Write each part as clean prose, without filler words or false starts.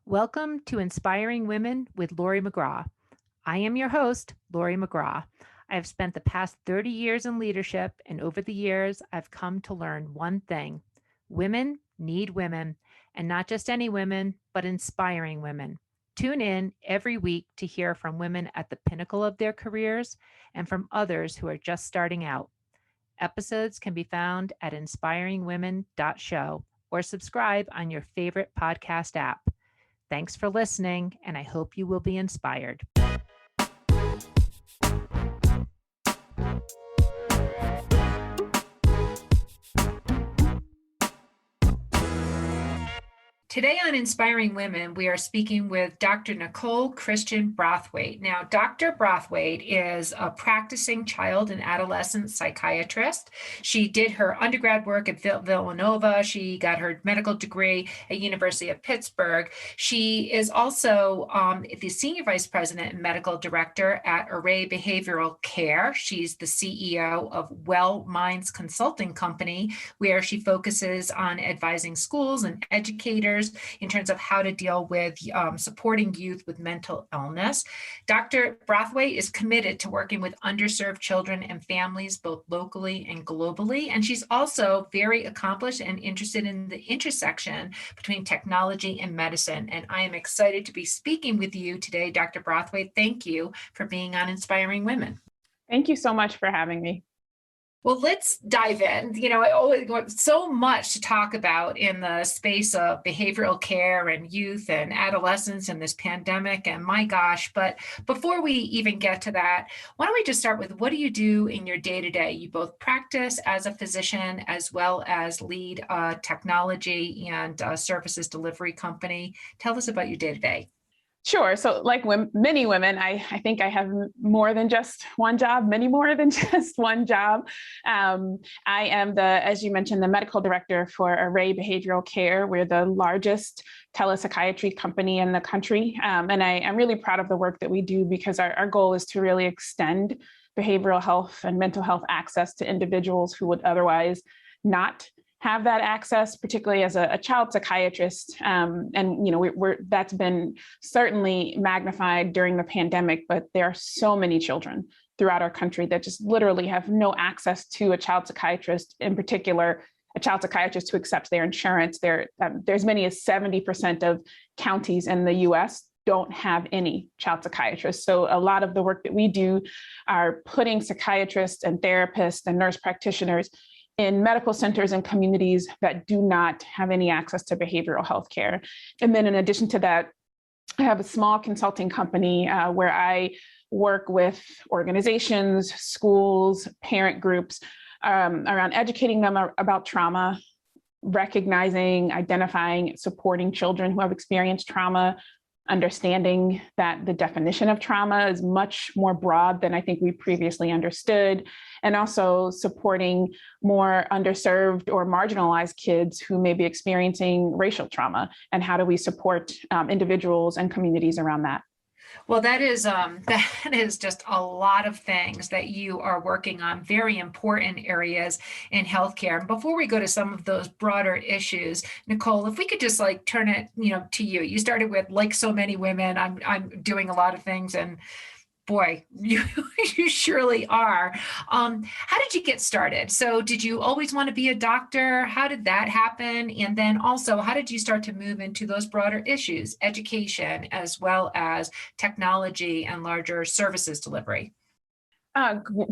Welcome to Inspiring Women with Laurie McGraw. I am your host, Laurie McGraw. I have spent the past 30 years in leadership, and over the years, I've come to learn one thing. Women need women, and not just any women, but inspiring women. Tune in every week to hear from women at the pinnacle of their careers and from others who are just starting out. Episodes can be found at inspiringwomen.show or subscribe on your favorite podcast app. Thanks for listening, and I hope you will be inspired. Today on Inspiring Women, we are speaking with Dr. Nicole Christian Brathwaite. Now, Dr. Brathwaite is a practicing child and adolescent psychiatrist. She did her undergrad work at Villanova. She got her medical degree at University of Pittsburgh. She is also the Senior Vice President and Medical Director at Array Behavioral Care. She's the CEO of Well Minds Consulting Company, where she focuses on advising schools and educators in terms of how to deal with supporting youth with mental illness. Dr. Brathwaite is committed to working with underserved children and families, both locally and globally. And she's also very accomplished and interested in the intersection between technology and medicine. And I am excited to be speaking with you today, Dr. Brathwaite. Thank you for being on Inspiring Women. Thank you so much for having me. Well, let's dive in. I always got so much to talk about in the space of behavioral care and youth and adolescence and this pandemic, and my gosh. But before we even get to that, why don't we just start with, what do you do in your day-to-day? You both practice as a physician as well as lead a technology and services delivery company. Tell us about your day-to-day. Sure. So like many women, I think I have more than just one job, many more than just one job. I am as you mentioned, the medical director for Array Behavioral Care. We're the largest telepsychiatry company in the country. And I'm really proud of the work that we do, because our goal is to really extend behavioral health and mental health access to individuals who would otherwise not have that access, particularly as a child psychiatrist. That's been certainly magnified during the pandemic, but there are so many children throughout our country that just literally have no access to a child psychiatrist, in particular, a child psychiatrist who accepts their insurance. There's as many as 70% of counties in the US don't have any child psychiatrists. So a lot of the work that we do are putting psychiatrists and therapists and nurse practitioners in medical centers and communities that do not have any access to behavioral health care. And then in addition to that, I have a small consulting company where I work with organizations, schools, parent groups around educating them about trauma, recognizing, identifying, supporting children who have experienced trauma, understanding that the definition of trauma is much more broad than I think we previously understood, and also supporting more underserved or marginalized kids who may be experiencing racial trauma, and how do we support individuals and communities around that. Well, that is just a lot of things that you are working on, very important areas in healthcare. And before we go to some of those broader issues, Nicole, if we could just turn it, to you. You started with, like so many women, I'm doing a lot of things, and boy, you surely are. How did you get started? So did you always want to be a doctor? How did that happen? And then also, how did you start to move into those broader issues, education, as well as technology and larger services delivery?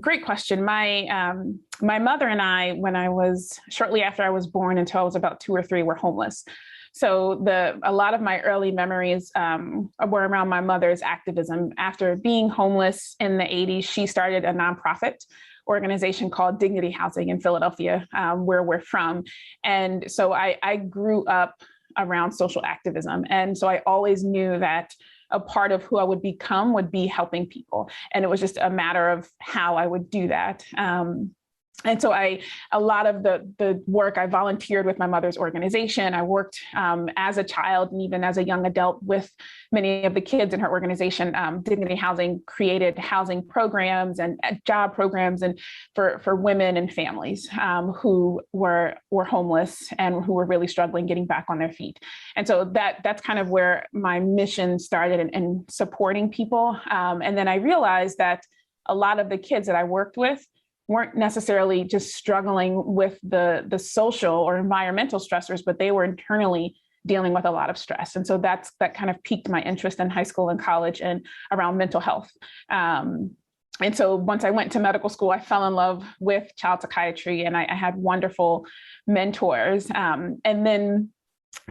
Great question. My mother and I, shortly after I was born until I was about 2 or 3, were homeless. So a lot of my early memories were around my mother's activism. After being homeless in the 80s, she started a nonprofit organization called Dignity Housing in Philadelphia, where we're from. And so I grew up around social activism. And so I always knew that a part of who I would become would be helping people. And it was just a matter of how I would do that. And so a lot of the work, I volunteered with my mother's organization. I worked as a child and even as a young adult with many of the kids in her organization. Dignity Housing created housing programs and job programs and for women and families who were homeless and who were really struggling getting back on their feet. And so that's kind of where my mission started in supporting people. And then I realized that a lot of the kids that I worked with weren't necessarily just struggling with the social or environmental stressors, but they were internally dealing with a lot of stress. And so that kind of piqued my interest in high school and college and around mental health. And so once I went to medical school, I fell in love with child psychiatry, and I had wonderful mentors. And then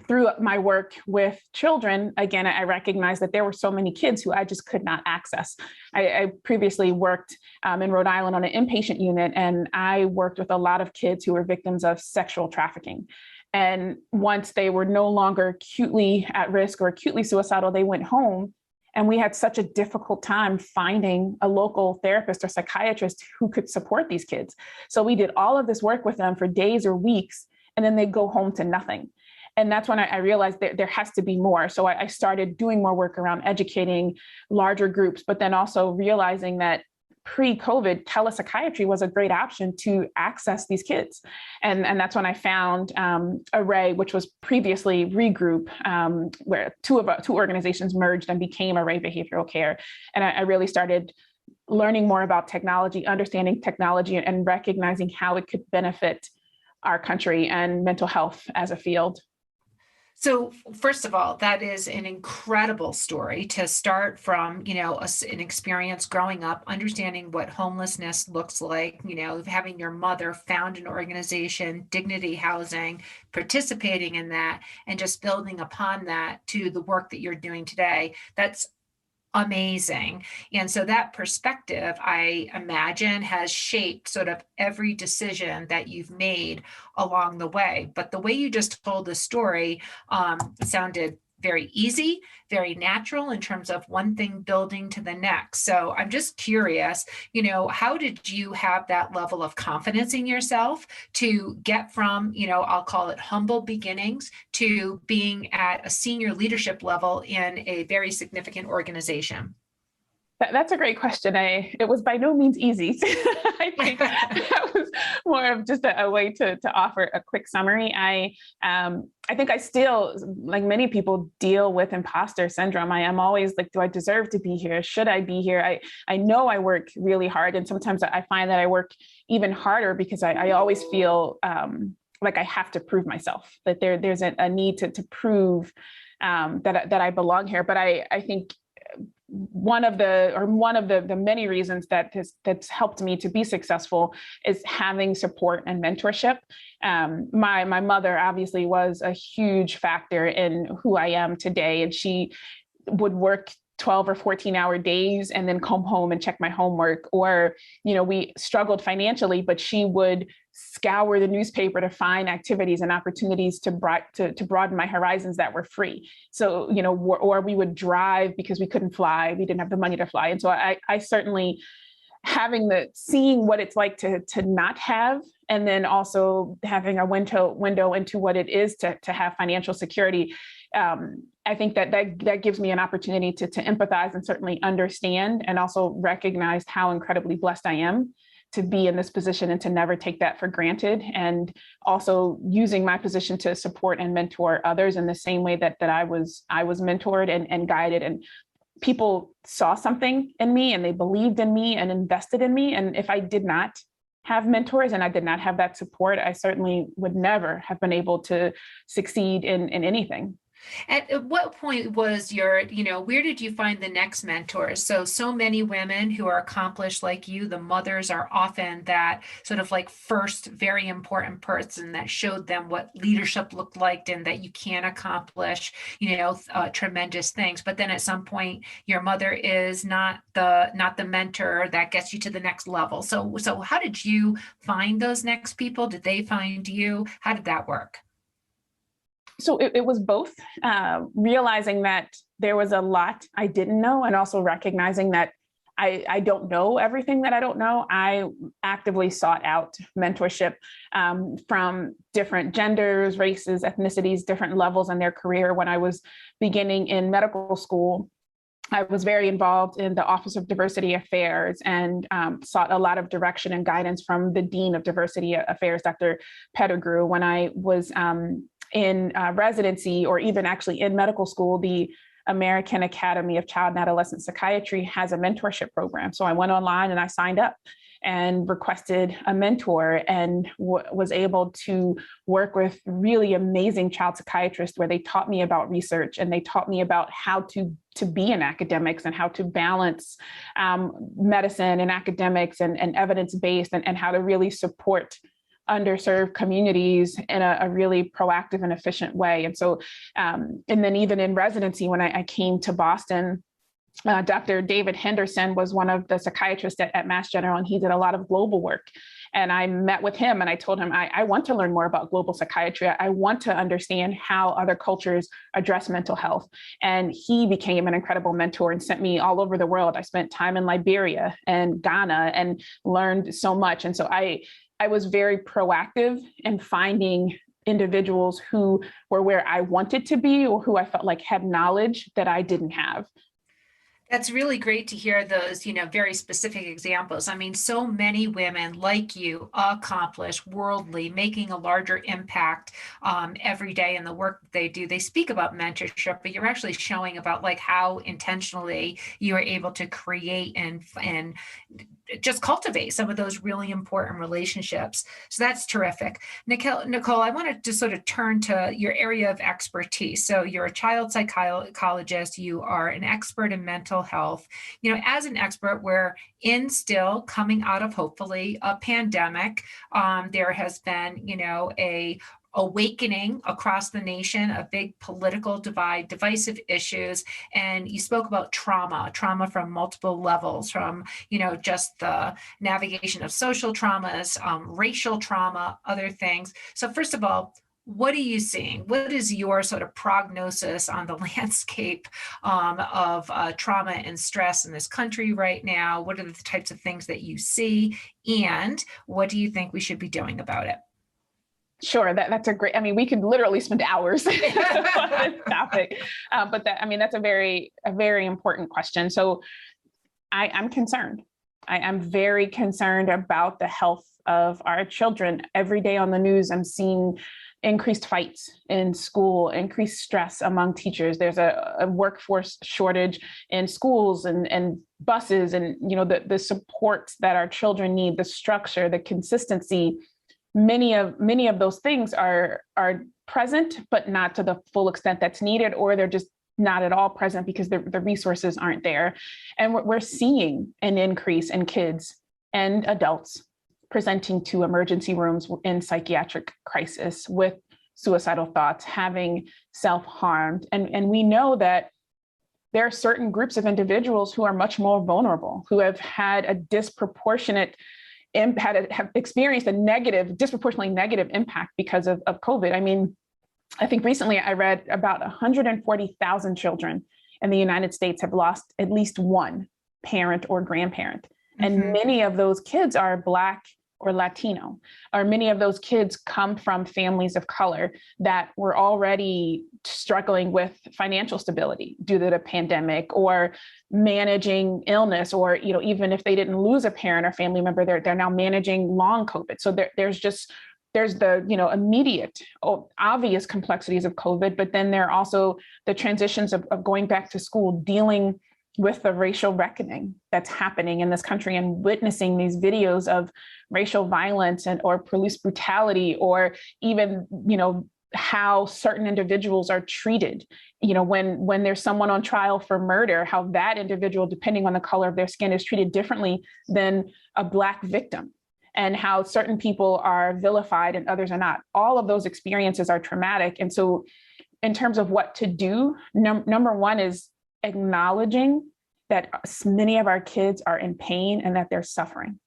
through my work with children, again, I recognized that there were so many kids who I just could not access. I previously worked in Rhode Island on an inpatient unit, and I worked with a lot of kids who were victims of sexual trafficking. And once they were no longer acutely at risk or acutely suicidal, they went home. And we had such a difficult time finding a local therapist or psychiatrist who could support these kids. So we did all of this work with them for days or weeks, and then they go home to nothing. And that's when I realized that there has to be more. So I started doing more work around educating larger groups, but then also realizing that pre-COVID, telepsychiatry was a great option to access these kids. And that's when I found Array, which was previously Regroup, where two organizations merged and became Array Behavioral Care. And I really started learning more about technology, understanding technology, and recognizing how it could benefit our country and mental health as a field. So first of all, that is an incredible story to start from, an experience growing up, understanding what homelessness looks like, having your mother found an organization, Dignity Housing, participating in that, and just building upon that to the work that you're doing today. That's amazing. And so that perspective, I imagine, has shaped sort of every decision that you've made along the way. But the way you just told the story sounded very easy, very natural in terms of one thing building to the next. So I'm just curious, how did you have that level of confidence in yourself to get from, I'll call it humble beginnings to being at a senior leadership level in a very significant organization? That's a great question. It was by no means easy. I think that was more of just a way to offer a quick summary. I think I still, like many people, deal with imposter syndrome. I am always like, do I deserve to be here? Should I be here? I know I work really hard, and sometimes I find that I work even harder because I always feel like I have to prove myself, that there's a need to prove that I belong here. But I think one of the many reasons that's helped me to be successful is having support and mentorship. My mother obviously was a huge factor in who I am today, and she would work 12 or 14-hour days and then come home and check my homework. Or, we struggled financially, but she would scour the newspaper to find activities and opportunities to broaden my horizons that were free. So, or we would drive because we couldn't fly. We didn't have the money to fly. And so I certainly, seeing what it's like to not have, and then also having a window into what it is to have financial security. I think that gives me an opportunity to empathize and certainly understand, and also recognize how incredibly blessed I am to be in this position and to never take that for granted. And also using my position to support and mentor others in the same way that I was mentored and guided. And people saw something in me, and they believed in me and invested in me. And if I did not have mentors and I did not have that support, I certainly would never have been able to succeed in anything. At what point was where did you find the next mentors? So many women who are accomplished like you, the mothers are often that sort of like first very important person that showed them what leadership looked like and that you can accomplish, tremendous things. But then at some point, your mother is not the mentor that gets you to the next level. So how did you find those next people? Did they find you? How did that work? So it was both, realizing that there was a lot I didn't know, and also recognizing that I don't know everything that I don't know. I actively sought out mentorship from different genders, races, ethnicities, different levels in their career. When I was beginning in medical school, I was very involved in the Office of Diversity Affairs and sought a lot of direction and guidance from the Dean of Diversity Affairs, Dr. Pettigrew. When I was in residency, or even actually in medical school, the American Academy of Child and Adolescent Psychiatry has a mentorship program. So I went online and I signed up and requested a mentor, and was able to work with really amazing child psychiatrists, where they taught me about research and they taught me about how to be in academics and how to balance medicine and academics and evidence-based, and how to really support underserved communities in a really proactive and efficient way. And so, and then even in residency, when I came to Boston, Dr. David Henderson was one of the psychiatrists at Mass General, and he did a lot of global work. And I met with him and I told him, I want to learn more about global psychiatry. I want to understand how other cultures address mental health. And he became an incredible mentor and sent me all over the world. I spent time in Liberia and Ghana and learned so much. And so I was very proactive in finding individuals who were where I wanted to be, or who I felt like had knowledge that I didn't have. That's really great to hear those, very specific examples. I mean, so many women like you, accomplished, worldly, making a larger impact every day in the work that they do. They speak about mentorship, but you're actually showing about like how intentionally you are able to create and just cultivate some of those really important relationships. So that's terrific. Nicole, I wanted to sort of turn to your area of expertise. So you're a child psychologist, you are an expert in mental health. As an expert, we're still coming out of hopefully a pandemic. There has been, a awakening across the nation, a big political divide, divisive issues. And you spoke about trauma from multiple levels, from, just the navigation of social traumas, racial trauma, other things. So first of all, what are you seeing? What is your sort of prognosis on the landscape of trauma and stress in this country right now? What are the types of things that you see? And what do you think we should be doing about it? Sure, that's a great, we could literally spend hours on this topic, but that's a very important question. So I'm concerned. I'm very concerned about the health of our children. Every day on the news, I'm seeing increased fights in school, increased stress among teachers. There's a workforce shortage in schools and buses, and the support that our children need, the structure, the consistency. Many of those things are present, but not to the full extent that's needed, or they're just not at all present because the resources aren't there. And we're seeing an increase in kids and adults presenting to emergency rooms in psychiatric crisis with suicidal thoughts, having self-harmed. And we know that there are certain groups of individuals who are much more vulnerable, who have had a disproportionate have experienced a disproportionately negative impact because of COVID. I think recently I read about 140,000 children in the United States have lost at least one parent or grandparent. Mm-hmm. And many of those kids are Black or Latino, or many of those kids come from families of color that were already struggling with financial stability due to the pandemic, or managing illness, or even if they didn't lose a parent or family member, they're now managing long COVID. So there's the immediate obvious complexities of COVID, but then there are also the transitions of going back to school, dealing with the racial reckoning that's happening in this country, and witnessing these videos of racial violence or police brutality, or even, how certain individuals are treated. When there's someone on trial for murder, how that individual, depending on the color of their skin, is treated differently than a Black victim, and how certain people are vilified and others are not. All of those experiences are traumatic. And so in terms of what to do, number one is acknowledging that many of our kids are in pain and that they're suffering.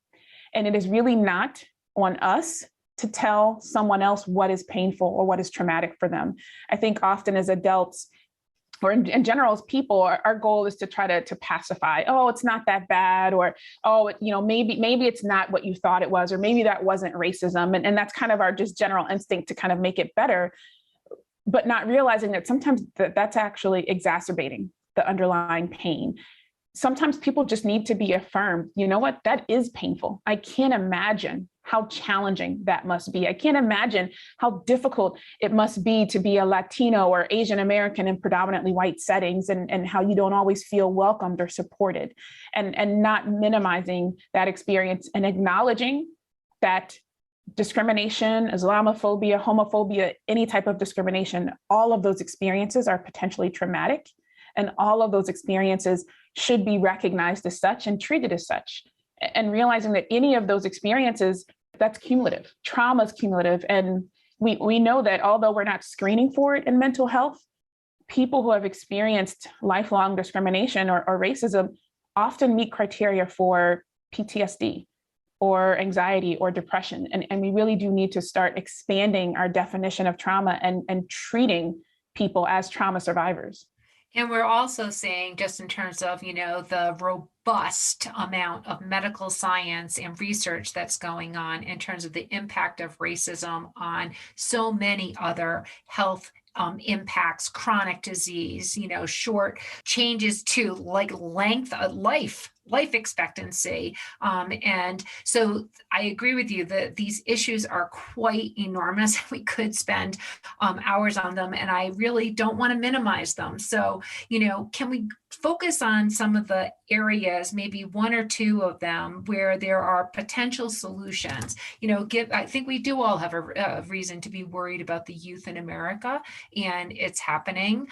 And it is really not on us to tell someone else what is painful or what is traumatic for them. I think often as adults, or in general, as people, our goal is to try to pacify. Oh, it's not that bad, or oh, maybe it's not what you thought it was, or maybe that wasn't racism, and that's kind of our just general instinct to kind of make it better, but not realizing that sometimes that's actually exacerbating the underlying pain. Sometimes people just need to be affirmed. You know what? That is painful. I can't imagine how challenging that must be. I can't imagine how difficult it must be to be a Latino or Asian American in predominantly white settings, and how you don't always feel welcomed or supported, and not minimizing that experience and acknowledging that discrimination, Islamophobia, homophobia, any type of discrimination, all of those experiences are potentially traumatic, and all of those experiences should be recognized as such and treated as such. And realizing that any of those experiences, that's cumulative. Trauma is cumulative. And we know that although we're not screening for it in mental health, people who have experienced lifelong discrimination or racism often meet criteria for PTSD or anxiety or depression. And we really do need to start expanding our definition of trauma and treating people as trauma survivors. And we're also seeing, just in terms of, the robust amount of medical science and research that's going on in terms of the impact of racism on so many other health impacts, chronic disease, short changes to like length of life expectancy. And so I agree with you that these issues are quite enormous. We could spend hours on them, and I really don't want to minimize them. So, can we focus on some of the areas, maybe one or two of them, where there are potential solutions? I think we do all have a reason to be worried about the youth in America, and it's happening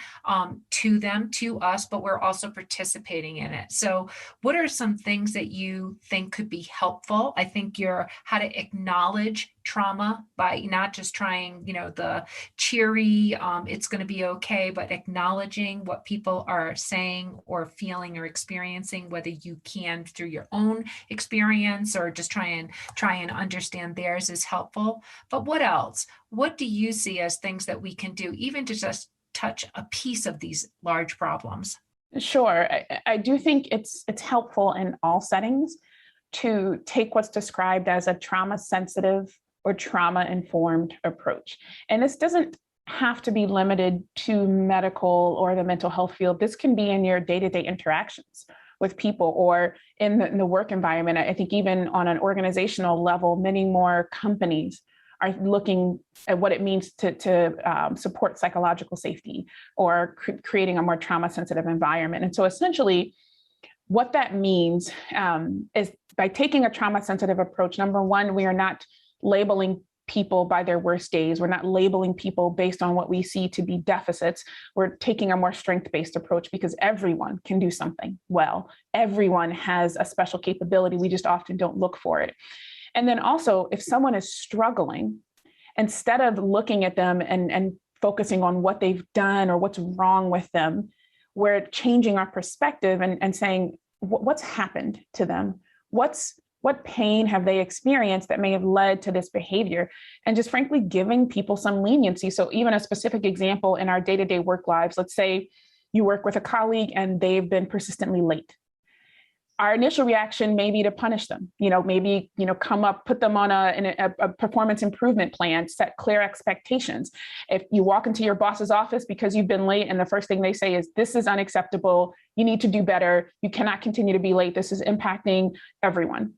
to them, to us, but we're also participating in it. So what are some things that you think could be helpful? I think how to acknowledge trauma by not just trying, the cheery, it's going to be okay, but acknowledging what people are saying or feeling or experiencing, whether you can through your own experience or just try and understand theirs, is helpful. But what else? What do you see as things that we can do, even to just touch a piece of these large problems? Sure. I do think it's helpful in all settings to take what's described as a trauma sensitive or trauma informed approach. And this doesn't have to be limited to medical or the mental health field. This can be in your day-to-day interactions with people or in the work environment. I think even on an organizational level, many more companies are looking at what it means to support psychological safety or creating a more trauma-sensitive environment. And so essentially, what that means is by taking a trauma-sensitive approach, number one, we are not labeling people by their worst days. We're not labeling people based on what we see to be deficits. We're taking a more strength-based approach because everyone can do something well. Everyone has a special capability. We just often don't look for it. And then also, if someone is struggling, instead of looking at them and focusing on what they've done or what's wrong with them, we're changing our perspective and saying, what's happened to them? What pain have they experienced that may have led to this behavior? And just frankly, giving people some leniency. So even a specific example in our day-to-day work lives, let's say you work with a colleague and they've been persistently late. Our initial reaction may be to punish them, maybe, put them on a performance improvement plan, set clear expectations. If you walk into your boss's office because you've been late and the first thing they say is, this is unacceptable, you need to do better, you cannot continue to be late, this is impacting everyone.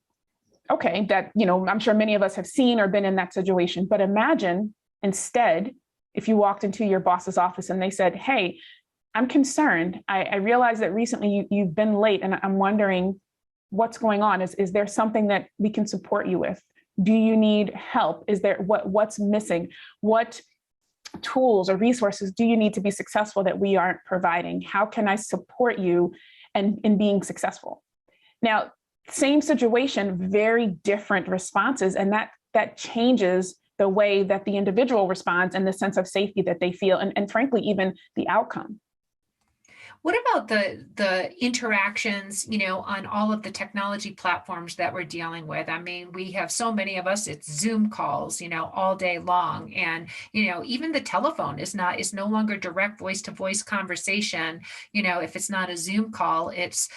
Okay, that, I'm sure many of us have seen or been in that situation, but imagine instead, if you walked into your boss's office and they said, hey, I'm concerned. I realize that recently you've been late and I'm wondering what's going on. Is there something that we can support you with? Do you need help? Is there what's missing? What tools or resources do you need to be successful that we aren't providing? How can I support you in being successful? Now, same situation, very different responses, and that changes the way that the individual responds and the sense of safety that they feel, and frankly, even the outcome. What about the interactions, on all of the technology platforms that we're dealing with? I mean, we have so many of us, it's Zoom calls, all day long. And, even the telephone is no longer direct voice to voice conversation. If it's not a Zoom call, it's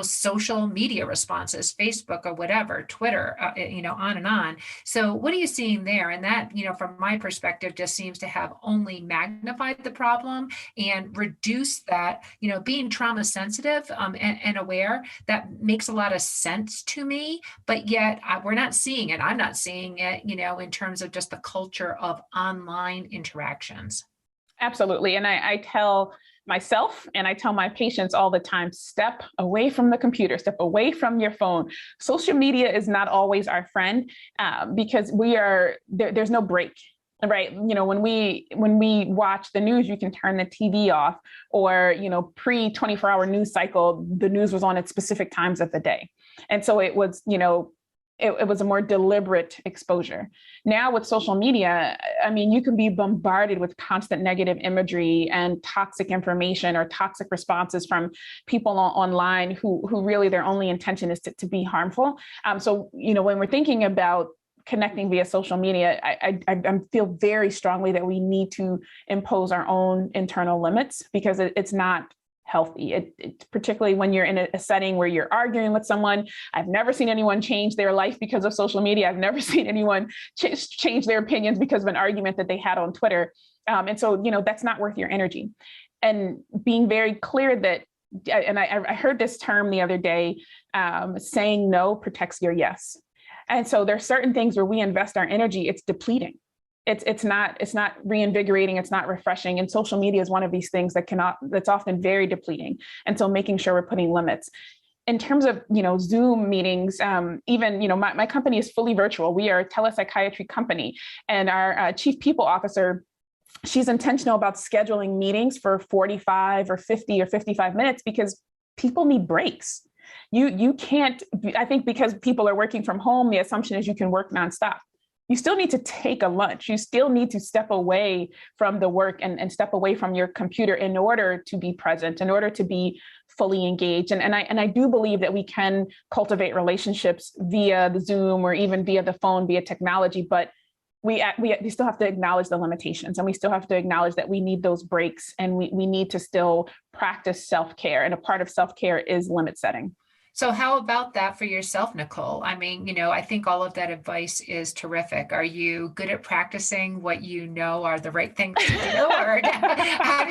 social media responses, Facebook or whatever, Twitter, on and on. So what are you seeing there? And that, from my perspective, just seems to have only magnified the problem and reduced that, being trauma sensitive and aware, that makes a lot of sense to me, but yet we're not seeing it. I'm not seeing it, in terms of just the culture of online interactions. Absolutely. And I tell myself and I tell my patients all the time, step away from the computer, step away from your phone. Social media is not always our friend because there's no break. Right. When we watch the news, you can turn the TV off, or, pre 24-hour news cycle, the news was on at specific times of the day. And so it was, it was a more deliberate exposure. Now with social media, I mean, you can be bombarded with constant negative imagery and toxic information or toxic responses from people online who really their only intention is to be harmful. So, when we're thinking about connecting via social media, I feel very strongly that we need to impose our own internal limits because it's not healthy. It particularly when you're in a setting where you're arguing with someone. I've never seen anyone change their life because of social media. I've never seen anyone change their opinions because of an argument that they had on Twitter. And so, that's not worth your energy. And being very clear that, and I heard this term the other day, saying no protects your yes. And so there's certain things where we invest our energy, it's depleting. It's not reinvigorating, it's not refreshing. And social media is one of these things that's often very depleting. And so making sure we're putting limits. In terms of, Zoom meetings, even, my company is fully virtual. We are a telepsychiatry company, and our chief people officer, she's intentional about scheduling meetings for 45 or 50 or 55 minutes because people need breaks. You can't, I think because people are working from home, the assumption is you can work nonstop. You still need to take a lunch. You still need to step away from the work and step away from your computer in order to be present, in order to be fully engaged. And I do believe that we can cultivate relationships via the Zoom or even via the phone, via technology, but we still have to acknowledge the limitations, and we still have to acknowledge that we need those breaks, and we need to still practice self-care. And a part of self-care is limit setting. So how about that for yourself, Nicole? I mean, I think all of that advice is terrific. Are you good at practicing what you know are the right things to do, or how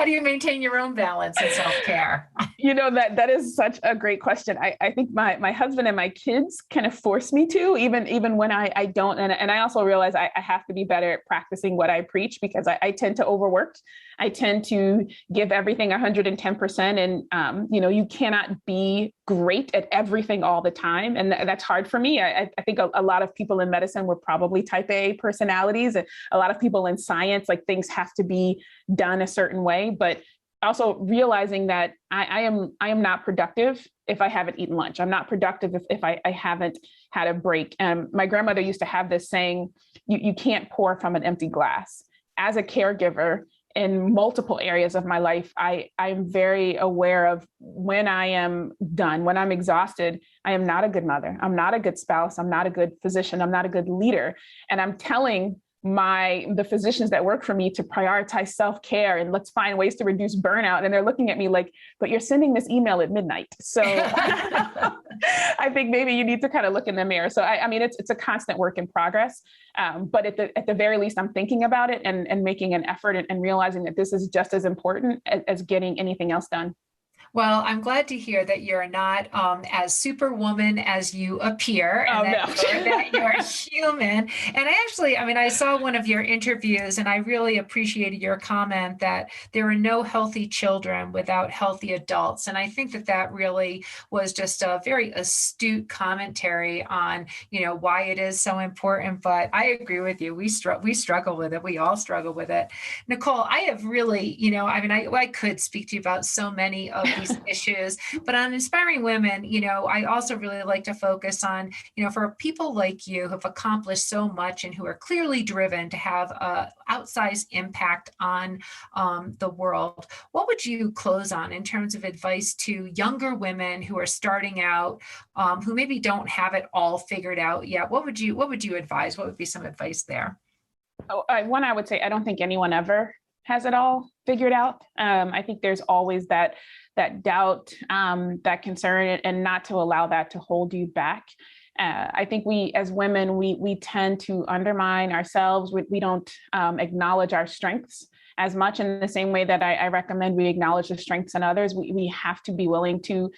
do you maintain your own balance and self-care? That is such a great question. I think my husband and my kids kind of force me to, even when I don't. And I also realize I have to be better at practicing what I preach because I tend to overwork. I tend to give everything 110%. And, you cannot be great at everything all the time. And that's hard for me. I think a lot of people in medicine were probably type A personalities, and a lot of people in science, like things have to be done a certain way. But also realizing that I am not productive if I haven't eaten lunch. I'm not productive if I haven't had a break. My grandmother used to have this saying, you can't pour from an empty glass. As a caregiver, in multiple areas of my life, I'm very aware of when I am done, when I'm exhausted, I am not a good mother. I'm not a good spouse. I'm not a good physician. I'm not a good leader. And I'm telling the physicians that work for me to prioritize self-care and let's find ways to reduce burnout. And they're looking at me like, but you're sending this email at midnight. So I think maybe you need to kind of look in the mirror. So I mean, it's a constant work in progress. But at the very least, I'm thinking about it and making an effort and realizing that this is just as important as getting anything else done. Well, I'm glad to hear that you're not as superwoman as you appear, and that you're human. And I saw one of your interviews, and I really appreciated your comment that there are no healthy children without healthy adults. And I think that really was just a very astute commentary on, why it is so important. But I agree with you. We struggle with it. We all struggle with it. Nicole, I have really, I could speak to you about so many of these issues. But on Inspiring Women, I also really like to focus on, for people like you who have accomplished so much and who are clearly driven to have a outsized impact on the world, what would you close on in terms of advice to younger women who are starting out, who maybe don't have it all figured out yet? What would you advise? What would be some advice there? One, I would say, I don't think anyone ever has it all figured out. I think there's always that doubt, that concern, and not to allow that to hold you back. I think we, as women, we tend to undermine ourselves. We don't acknowledge our strengths as much, in the same way that I recommend we acknowledge the strengths in others. We have to be willing to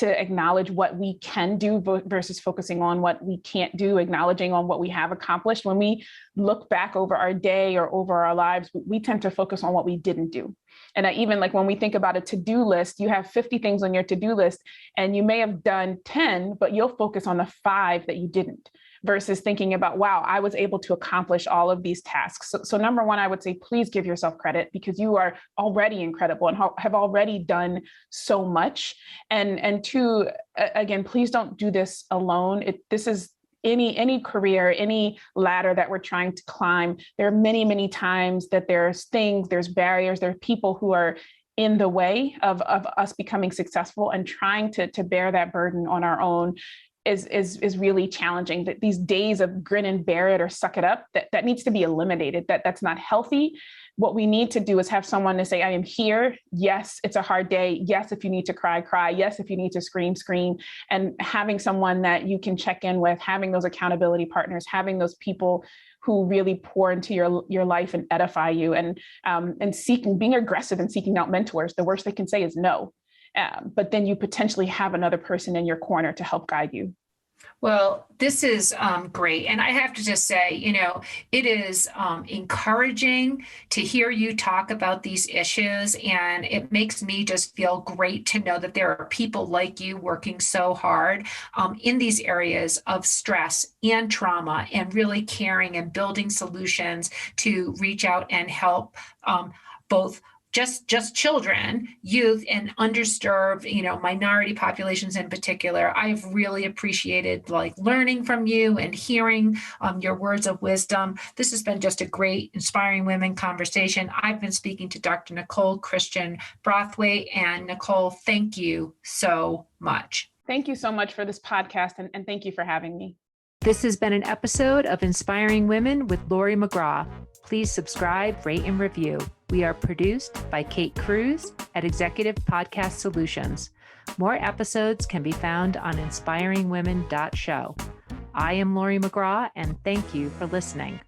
acknowledge what we can do versus focusing on what we can't do, acknowledging on what we have accomplished. When we look back over our day or over our lives, we tend to focus on what we didn't do. And even like when we think about a to-do list, you have 50 things on your to-do list and you may have done 10, but you'll focus on the 5 that you didn't, versus thinking about, wow, I was able to accomplish all of these tasks. So number one, I would say, please give yourself credit, because you are already incredible and have already done so much. And two, again, please don't do this alone. This is any career, any ladder that we're trying to climb. There are many, many times that there's things, there's barriers, there are people who are in the way of us becoming successful, and trying to bear that burden on our own is really challenging. That these days of grin and bear it or suck it up, that needs to be eliminated. That's not healthy. What we need to do is have someone to say, I am here. Yes, it's a hard day. Yes, if you need to cry, cry. Yes, if you need to scream, scream. And having someone that you can check in with, having those accountability partners, having those people who really pour into your life and edify you, and being aggressive and seeking out mentors. The worst they can say is no. But then you potentially have another person in your corner to help guide you. Well, this is great. And I have to just say, it is encouraging to hear you talk about these issues. And it makes me just feel great to know that there are people like you working so hard in these areas of stress and trauma, and really caring and building solutions to reach out and help both just children, youth, and underserved, minority populations in particular. I've really appreciated learning from you and hearing your words of wisdom. This has been just a great Inspiring Women conversation. I've been speaking to Dr. Nicole Christian Brathwaite, and Nicole, thank you so much. Thank you so much for this podcast, and thank you for having me. This has been an episode of Inspiring Women with Laurie McGraw. Please subscribe, rate, and review. We are produced by Kate Cruz at Executive Podcast Solutions. More episodes can be found on inspiringwomen.show. I am Laurie McGraw, and thank you for listening.